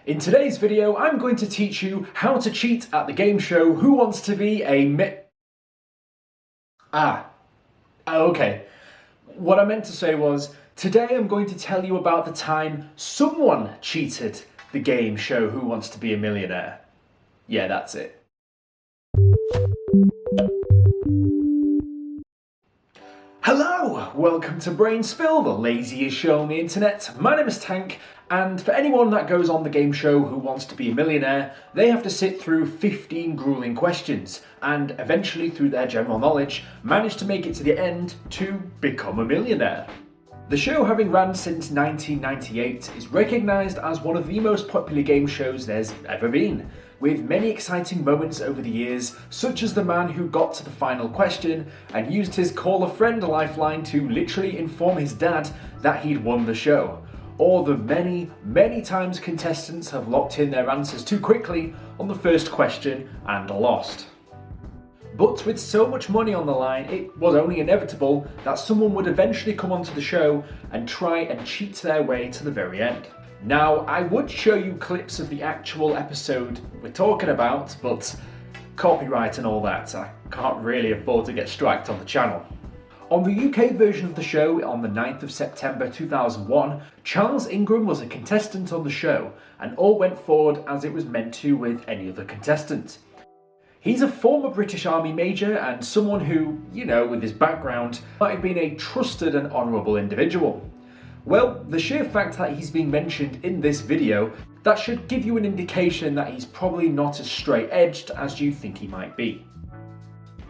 In today's video, I'm going to teach you how to cheat at the game show Who Wants to Be a Okay. What I meant to say was, today I'm going to tell you about the time someone cheated the game show Who Wants to Be a Millionaire. Yeah, that's it. Hello! Welcome to Brain Spill, the laziest show on the internet. My name is Tank, and for anyone that goes on the game show Who Wants to Be a Millionaire, they have to sit through 15 grueling questions, and eventually through their general knowledge, manage to make it to the end to become a millionaire. The show, having ran since 1998, is recognised as one of the most popular game shows there's ever been, with many exciting moments over the years, such as the man who got to the final question and used his call a friend lifeline to literally inform his dad that he'd won the show, or the many times contestants have locked in their answers too quickly on the first question and lost. But with so much money on the line, it was only inevitable that someone would eventually come onto the show and try and cheat their way to the very end. Now, I would show you clips of the actual episode we're talking about, but copyright and all that, I can't really afford to get striked on the channel. On the UK version of the show, on the 9th of September 2001, Charles Ingram was a contestant on the show, and all went forward as it was meant to with any other contestant. He's a former British Army major and someone who, with his background, might have been a trusted and honourable individual. Well, the sheer fact that he's being mentioned in this video, that should give you an indication that he's probably not as straight-edged as you think he might be.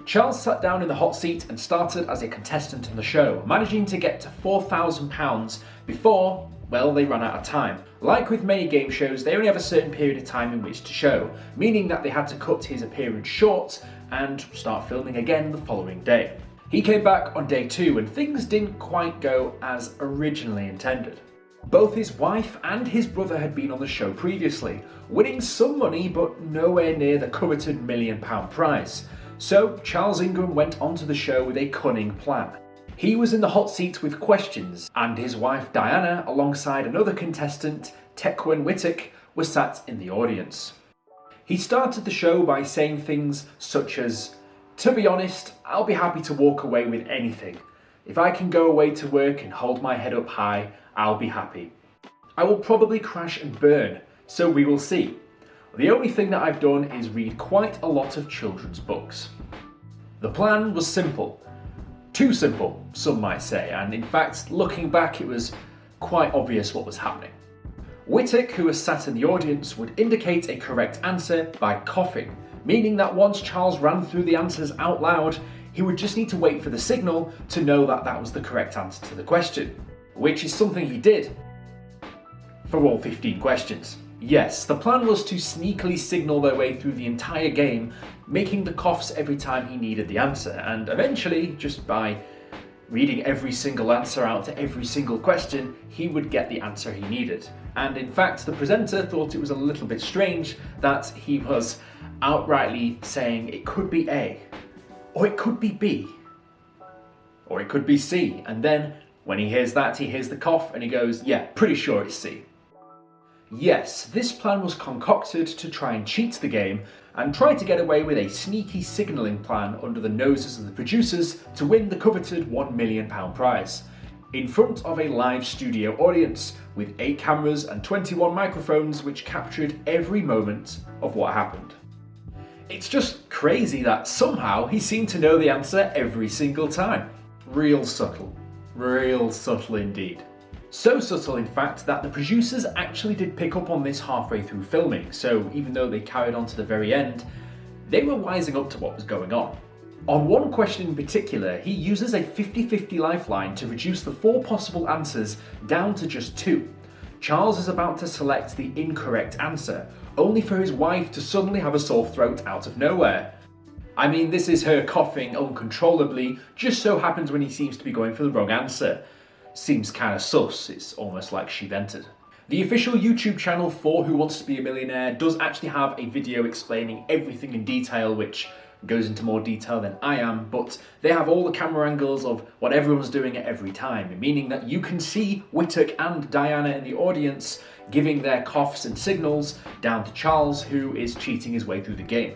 Charles sat down in the hot seat and started as a contestant on the show, managing to get to £4,000 before, well, they ran out of time. Like with many game shows, they only have a certain period of time in which to show, meaning that they had to cut his appearance short and start filming again the following day. He came back on day 2 and things didn't quite go as originally intended. Both his wife and his brother had been on the show previously, winning some money but nowhere near the coveted £1 million prize. So Charles Ingram went onto the show with a cunning plan. He was in the hot seat with questions, and his wife Diana, alongside another contestant, Tequan Wittek, was sat in the audience. He started the show by saying things such as, "To be honest, I'll be happy to walk away with anything. If I can go away to work and hold my head up high, I'll be happy. I will probably crash and burn, so we will see. The only thing that I've done is read quite a lot of children's books." The plan was simple. Too simple, some might say, and in fact, looking back, it was quite obvious what was happening. Wittek, who was sat in the audience, would indicate a correct answer by coughing, meaning that once Charles ran through the answers out loud, he would just need to wait for the signal to know that that was the correct answer to the question, which is something he did for all 15 questions. Yes, the plan was to sneakily signal their way through the entire game, making the coughs every time he needed the answer, and eventually, just by reading every single answer out to every single question, he would get the answer he needed. And in fact, the presenter thought it was a little bit strange that he was outrightly saying it could be A, or it could be B, or it could be C, and then when he hears that, he hears the cough and he goes, yeah, pretty sure it's C. Yes, this plan was concocted to try and cheat the game and try to get away with a sneaky signalling plan under the noses of the producers to win the coveted £1 million prize, in front of a live studio audience with 8 cameras and 21 microphones which captured every moment of what happened. It's just crazy that somehow he seemed to know the answer every single time. Real subtle indeed. So subtle, in fact, that the producers actually did pick up on this halfway through filming, so even though they carried on to the very end, they were wising up to what was going on. On one question in particular, he uses a 50-50 lifeline to reduce the 4 possible answers down to just 2. Charles is about to select the incorrect answer, only for his wife to suddenly have a sore throat out of nowhere. I mean, this is her coughing uncontrollably, just so happens when he seems to be going for the wrong answer. Seems kinda sus, it's almost like she vented. The official YouTube channel for Who Wants to Be a Millionaire does actually have a video explaining everything in detail, which goes into more detail than I am, but they have all the camera angles of what everyone's doing at every time, meaning that you can see Wittek and Diana in the audience giving their coughs and signals down to Charles, who is cheating his way through the game.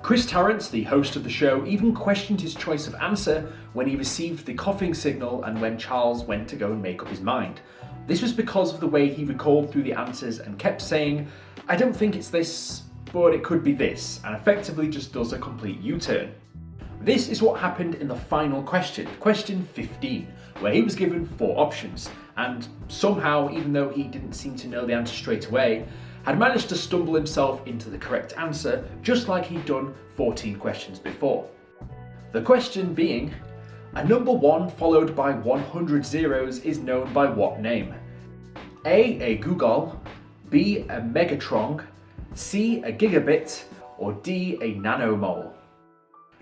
Chris Tarrant, the host of the show, even questioned his choice of answer when he received the coughing signal and when Charles went to go and make up his mind. This was because of the way he recalled through the answers and kept saying, "I don't think it's this, but it could be this," and effectively just does a complete U-turn. This is what happened in the final question, question 15, where he was given 4 options, and somehow, even though he didn't seem to know the answer straight away, had managed to stumble himself into the correct answer, just like he'd done 14 questions before. The question being, a number 1 followed by 100 zeros is known by what name? A googol, B, a megatron, C, a gigabit, or D, a nanomole?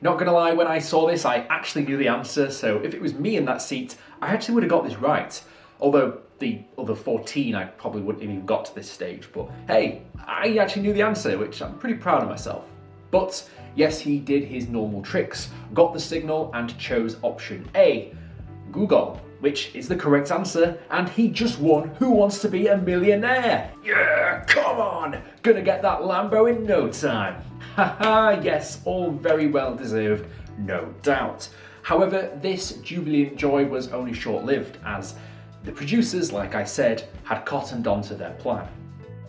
Not gonna lie, when I saw this, I actually knew the answer, so if it was me in that seat, I actually would have got this right. Although the other 14, I probably wouldn't have even got to this stage, but hey, I actually knew the answer, which I'm pretty proud of myself. But yes, he did his normal tricks, got the signal and chose option A, Google, which is the correct answer, and he just won Who Wants to Be a Millionaire? Yeah, come on! Gonna get that Lambo in no time. Haha, yes, all very well deserved, no doubt. However, this jubilant joy was only short-lived, as the producers, like I said, had cottoned onto their plan.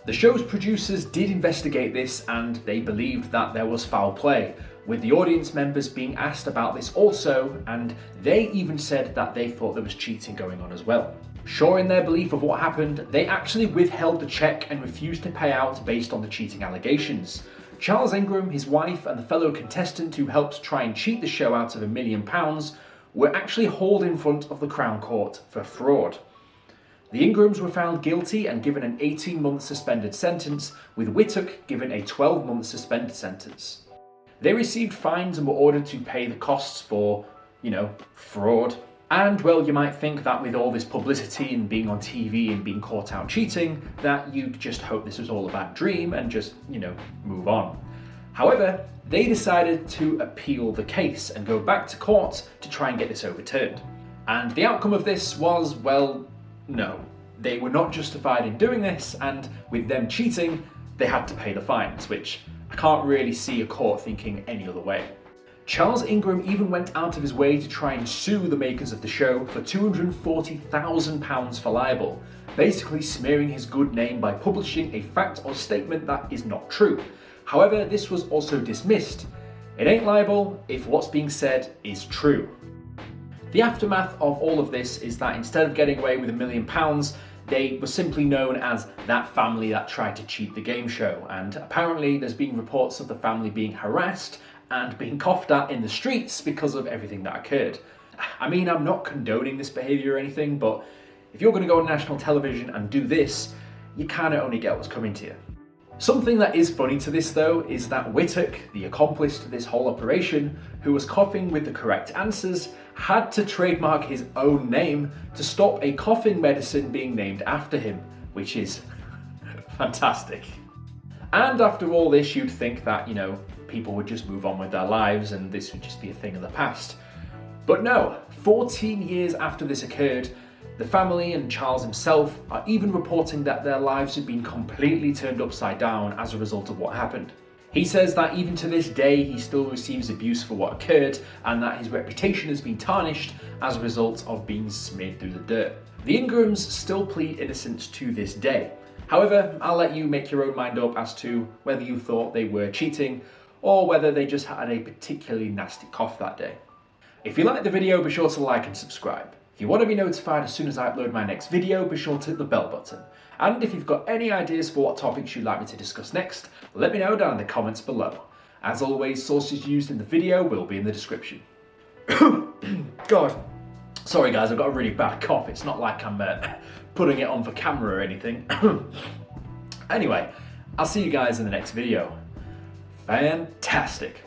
The show's producers did investigate this and they believed that there was foul play, with the audience members being asked about this also, and they even said that they thought there was cheating going on as well. Sure in their belief of what happened, they actually withheld the check and refused to pay out based on the cheating allegations. Charles Ingram, his wife, and the fellow contestant who helped try and cheat the show out of £1 million were actually hauled in front of the Crown Court for fraud. The Ingrams were found guilty and given an 18-month suspended sentence, with Whittock given a 12-month suspended sentence. They received fines and were ordered to pay the costs for, fraud. And well, you might think that with all this publicity and being on TV and being caught out cheating, that you'd just hope this was all a bad dream and just, move on. However, they decided to appeal the case and go back to court to try and get this overturned. And the outcome of this was, well, no. They were not justified in doing this, and with them cheating, they had to pay the fines, which I can't really see a court thinking any other way. Charles Ingram even went out of his way to try and sue the makers of the show for £240,000 for libel, basically smearing his good name by publishing a fact or statement that is not true. However, this was also dismissed. It ain't libel if what's being said is true. The aftermath of all of this is that instead of getting away with £1 million, they were simply known as that family that tried to cheat the game show, and apparently there's been reports of the family being harassed and being coughed at in the streets because of everything that occurred. I mean, I'm not condoning this behaviour or anything, but if you're going to go on national television and do this, you kind of only get what's coming to you. Something that is funny to this though is that Whittock, the accomplice to this whole operation, who was coughing with the correct answers, had to trademark his own name to stop a coughing medicine being named after him, which is fantastic. And after all this, you'd think that, people would just move on with their lives and this would just be a thing of the past. But no, 14 years after this occurred, the family and Charles himself are even reporting that their lives have been completely turned upside down as a result of what happened. He says that even to this day, he still receives abuse for what occurred and that his reputation has been tarnished as a result of being smeared through the dirt. The Ingrams still plead innocence to this day. However, I'll let you make your own mind up as to whether you thought they were cheating or whether they just had a particularly nasty cough that day. If you liked the video, be sure to like and subscribe. If you want to be notified as soon as I upload my next video, be sure to hit the bell button. And if you've got any ideas for what topics you'd like me to discuss next, let me know down in the comments below. As always, sources used in the video will be in the description. God, sorry guys, I've got a really bad cough. It's not like I'm putting it on for camera or anything. Anyway, I'll see you guys in the next video. Fantastic.